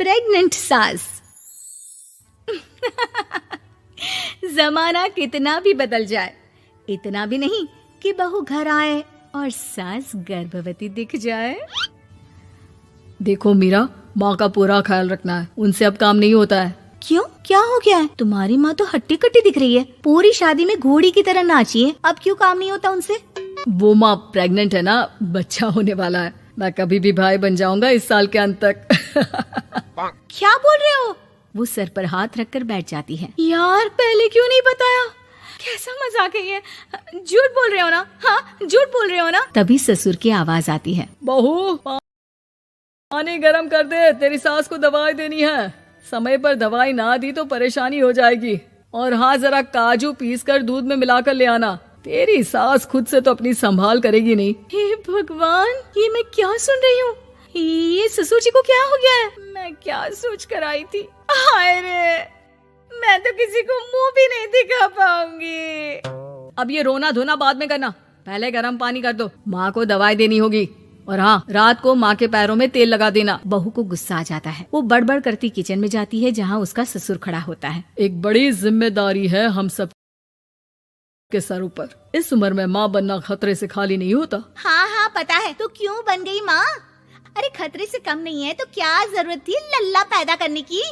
Pregnant सास। जमाना कितना भी बदल जाए, इतना भी नहीं कि बहू घर आए और सास गर्भवती दिख जाए। देखो मीरा, माँ का पूरा ख्याल रखना है, उनसे अब काम नहीं होता है। क्यों, क्या हो गया है? तुम्हारी माँ तो हट्टी कट्टी दिख रही है, पूरी शादी में घोड़ी की तरह नाची है, अब क्यों काम नहीं होता उनसे? वो माँ प्रेग्नेंट है ना, बच्चा होने वाला है। मैं कभी भी भाई बन जाऊंगा इस साल के अंत तक। क्या बोल रहे हो? वो सर पर हाथ रखकर बैठ जाती है। यार पहले क्यों नहीं बताया? कैसा मजाक है ये? झूठ बोल रहे हो ना? हाँ, झूठ बोल रहे हो ना? तभी ससुर की आवाज आती है। बहू, पानी गरम कर दे, तेरी सास को दवाई देनी है। समय पर दवाई ना दी तो परेशानी हो जाएगी। और हाँ, जरा काजू पीस कर दूध में मिलाकर ले आना। तेरी सास खुद से तो अपनी संभाल करेगी नहीं। हे भगवान, ये मैं क्या सुन रही हूँ? ये ससुर जी को क्या हो गया है? मैं क्या सोच कर आई थी? हाय रे, मैं तो किसी को मुंह भी नहीं दिखा पाऊंगी। अब ये रोना धोना बाद में करना, पहले गर्म पानी कर दो, माँ को दवाई देनी होगी। और हाँ, रात को माँ के पैरों में तेल लगा देना। बहू को गुस्सा आ जाता है, वो बड़बड़ करती किचन में जाती है जहाँ उसका ससुर खड़ा होता है। एक बड़ी जिम्मेदारी है हम सब के सर ऊपर। इस उम्र में माँ बनना खतरे से खाली नहीं होता। हाँ हाँ पता है, तो क्यों बन गई माँ? अरे खतरे से कम नहीं है तो क्या जरूरत थी लल्ला पैदा करने की?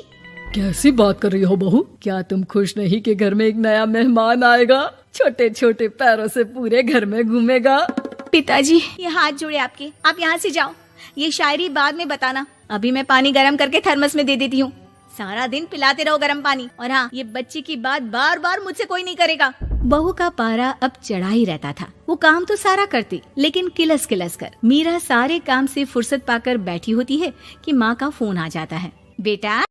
कैसी बात कर रही हो बहू? क्या तुम खुश नहीं कि घर में एक नया मेहमान आएगा, छोटे छोटे पैरों से पूरे घर में घूमेगा? पिताजी, ये हाथ जोड़े आपके, आप यहाँ से जाओ। ये शायरी बाद में बताना, अभी मैं पानी गरम करके थर्मस में दे देती हूँ। सारा दिन पिलाते रहो गरम पानी। और हाँ, ये बच्ची की बात बार बार मुझसे कोई नहीं करेगा। बहू का पारा अब चढ़ा ही रहता था। वो काम तो सारा करती, लेकिन किलस किलस कर। मीरा सारे काम से फुर्सत पाकर बैठी होती है कि माँ का फोन आ जाता है। बेटा,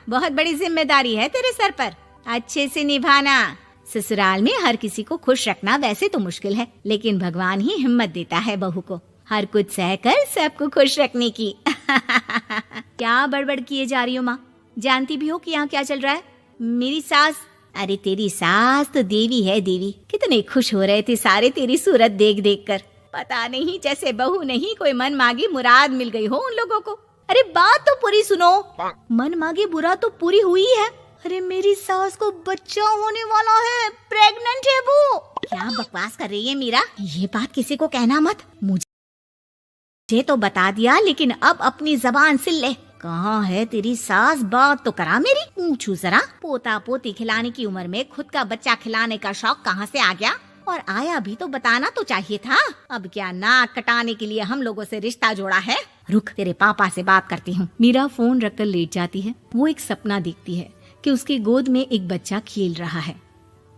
बहुत बड़ी जिम्मेदारी है तेरे सर पर, अच्छे से निभाना। ससुराल में हर किसी को खुश रखना वैसे तो मुश्किल है, लेकिन भगवान ही हिम्मत देता है बहू को हर कुछ सहकर सबको खुश रखने की। क्या बड़बड़ किए जा रही हो माँ? जानती भी हो कि यहाँ क्या चल रहा है? मेरी सास, अरे तेरी सास तो देवी है देवी। कितने खुश हो रहे थे सारे तेरी सूरत देख देख कर। पता नहीं जैसे बहू नहीं कोई मन मांगी मुराद मिल गई हो उन लोगों को। अरे बात तो पूरी सुनो। मन मांगी मुराद तो पूरी हुई है। अरे मेरी सास को बच्चा होने वाला है, प्रेग्नेंट है वो। क्या बकवास कर रही है मीरा? ये बात किसी को कहना मत। मुझे तो बता दिया, लेकिन अब अपनी जबान सिल ले। कहाँ है तेरी सास? बात तो करा मेरी। पूछू जरा, पोता पोती खिलाने की उम्र में खुद का बच्चा खिलाने का शौक कहाँ से आ गया? और आया भी तो बताना तो चाहिए था। अब क्या नाक कटाने के लिए हम लोगों से रिश्ता जोड़ा है? रुक, तेरे पापा से बात करती हूँ। मीरा फोन रखकर लेट जाती है। वो एक सपना देखती है कि उसकी गोद में एक बच्चा खेल रहा है।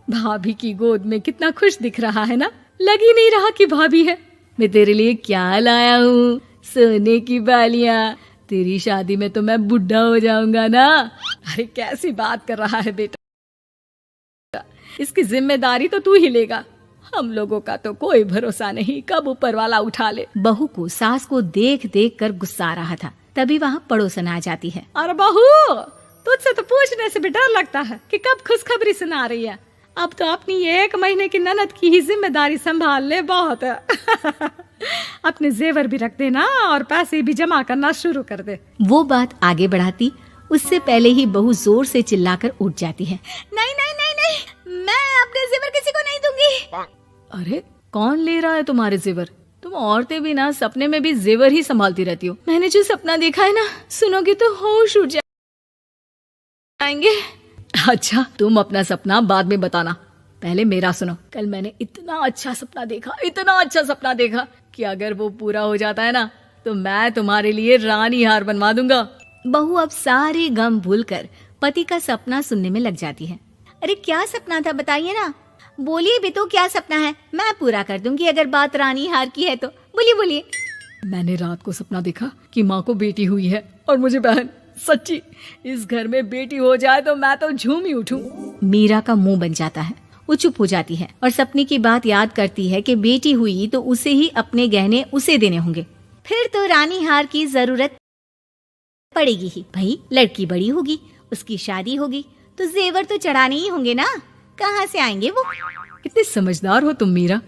भाभी की गोद में कितना खुश दिख रहा है ना, लग ही नहीं रहा कि भाभी है। मैं तेरे लिए क्या लाया हूँ, सोने की बालियाँ। तेरी शादी में तो मैं बुढ़ा हो जाऊंगा ना। अरे कैसी बात कर रहा है बेटा, इसकी जिम्मेदारी तो तू ही लेगा। हम लोगों का तो कोई भरोसा नहीं, कब ऊपर वाला उठा ले। बहू को सास को देख देख कर गुस्सा आ रहा था। तभी वहाँ पड़ोसन आ जाती है। अरे बहू, तुझसे तो पूछने से भी डर लगता है कि कब खुशखबरी सुना रही है। अब तो अपनी 1 महीने की ननद की ही जिम्मेदारी संभाल ले, बहुत है। अपने जेवर भी रख देना और पैसे भी जमा करना शुरू कर दे। वो बात आगे बढ़ाती उससे पहले ही बहू जोर से चिल्लाकर उठ जाती है। नहीं नहीं नहीं नहीं, मैं अपने जेवर किसी को नहीं दूंगी। अरे कौन ले रहा है तुम्हारे जेवर? तुम औरतें भी ना सपने में भी जेवर ही संभालती रहती हो। मैंने जो सपना देखा है ना, सुनोगे तो होश उड़ जाएंगे। अच्छा, तुम अपना सपना बाद में बताना, पहले मेरा सुनो। कल मैंने इतना अच्छा सपना देखा, इतना अच्छा सपना देखा कि अगर वो पूरा हो जाता है ना तो मैं तुम्हारे लिए रानी हार बनवा दूंगा। बहू अब सारे गम भूलकर पति का सपना सुनने में लग जाती है। अरे क्या सपना था बताइए ना, बोलिए भी तो, क्या सपना है? मैं पूरा कर दूंगी अगर बात रानी हार की है तो। बोलिए बोलिए। मैंने रात को सपना देखा कि माँ को बेटी हुई है और मुझे बहन। सच्ची, इस घर में बेटी हो जाए तो मैं तो झूम ही उठूं। मीरा का मुंह बन जाता है, वो चुप हो जाती है और सपने की बात याद करती है कि बेटी हुई तो उसे ही अपने गहने उसे देने होंगे। फिर तो रानी हार की जरूरत पड़ेगी ही। भाई लड़की बड़ी होगी, उसकी शादी होगी तो जेवर तो चढ़ाने ही होंगे ना, कहाँ से आएंगे वो? कितने समझदार हो तुम मीरा।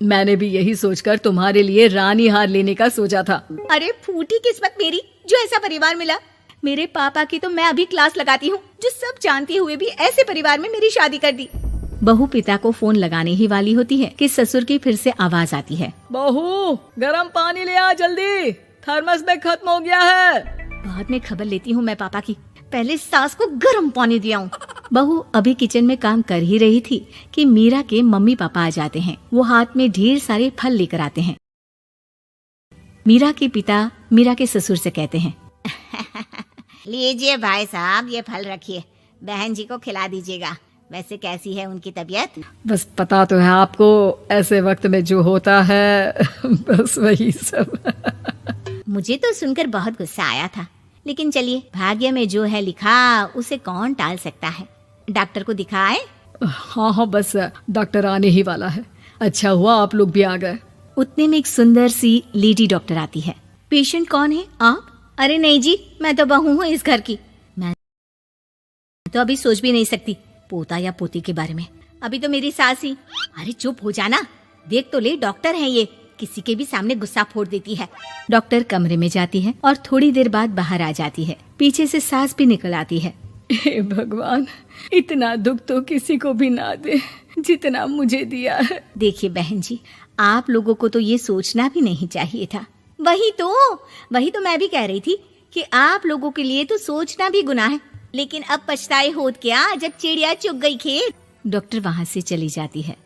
मैंने भी यही सोचकर तुम्हारे लिए रानी हार लेने का सोचा था। अरे फूटी किस्मत मेरी जो ऐसा परिवार मिला। मेरे पापा की तो मैं अभी क्लास लगाती हूँ, जो सब जानते हुए भी ऐसे परिवार में मेरी शादी कर दी। बहू पिता को फोन लगाने ही वाली होती है कि ससुर की फिर से आवाज आती है, बहू गर्म पानी ले आ जल्दी, थर्मस में खत्म हो गया है। बाद में खबर लेती हूँ मैं पापा की, पहले सास को गर्म पानी दिया हूँ। बहू अभी किचन में काम कर ही रही थी कि मीरा के मम्मी पापा आ जाते हैं। वो हाथ में ढेर सारे फल लेकर आते हैं। मीरा के पिता मीरा के ससुर से कहते हैं, लीजिए भाई साहब, ये फल रखिए, बहन जी को खिला दीजिएगा। वैसे कैसी है उनकी तबीयत? बस पता तो है आपको, ऐसे वक्त में जो होता है बस वही सब। मुझे तो सुनकर बहुत गुस्सा आया था, लेकिन चलिए, भाग्य में जो है लिखा उसे कौन टाल सकता है। डॉक्टर को दिखाए? हाँ हाँ, बस डॉक्टर आने ही वाला है। अच्छा हुआ आप लोग भी आ गए। उतने में एक सुंदर सी लेडी डॉक्टर आती है। पेशेंट कौन है आप? अरे नहीं जी, मैं तो बहू हूँ इस घर की। मैं तो अभी सोच भी नहीं सकती पोता या पोती के बारे में। अभी तो मेरी सास ही। अरे चुप हो जाना, देख तो ले, डॉक्टर है ये, किसी के भी सामने गुस्सा फोड़ देती है। डॉक्टर कमरे में जाती है और थोड़ी देर बाद बाहर आ जाती है। पीछे से सास भी निकल आती है। हे भगवान, इतना दुख तो किसी को भी ना दे जितना मुझे दिया है। देखिए बहन जी, आप लोगों को तो ये सोचना भी नहीं चाहिए था। वही तो मैं भी कह रही थी कि आप लोगों के लिए तो सोचना भी गुनाह है, लेकिन अब पछताए होत क्या जब चिड़िया चुग गई खेत। डॉक्टर वहाँ से चली जाती है।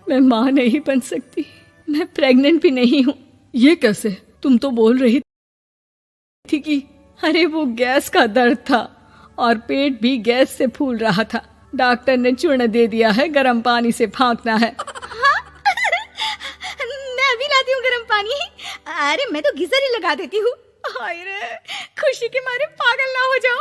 मैं माँ नहीं बन सकती, मैं प्रेग्नेंट भी नहीं हूँ। ये कैसे? तुम तो बोल रही थी कि अरे वो गैस का दर्द था और पेट भी गैस से फूल रहा था। डॉक्टर ने चूर्ण दे दिया है, गर्म पानी से फांकना है। मैं अभी लाती हूँ गर्म पानी। अरे मैं तो गीजर ही लगा देती हूँ। हाय रे, खुशी के मारे पागल ना हो जाओ।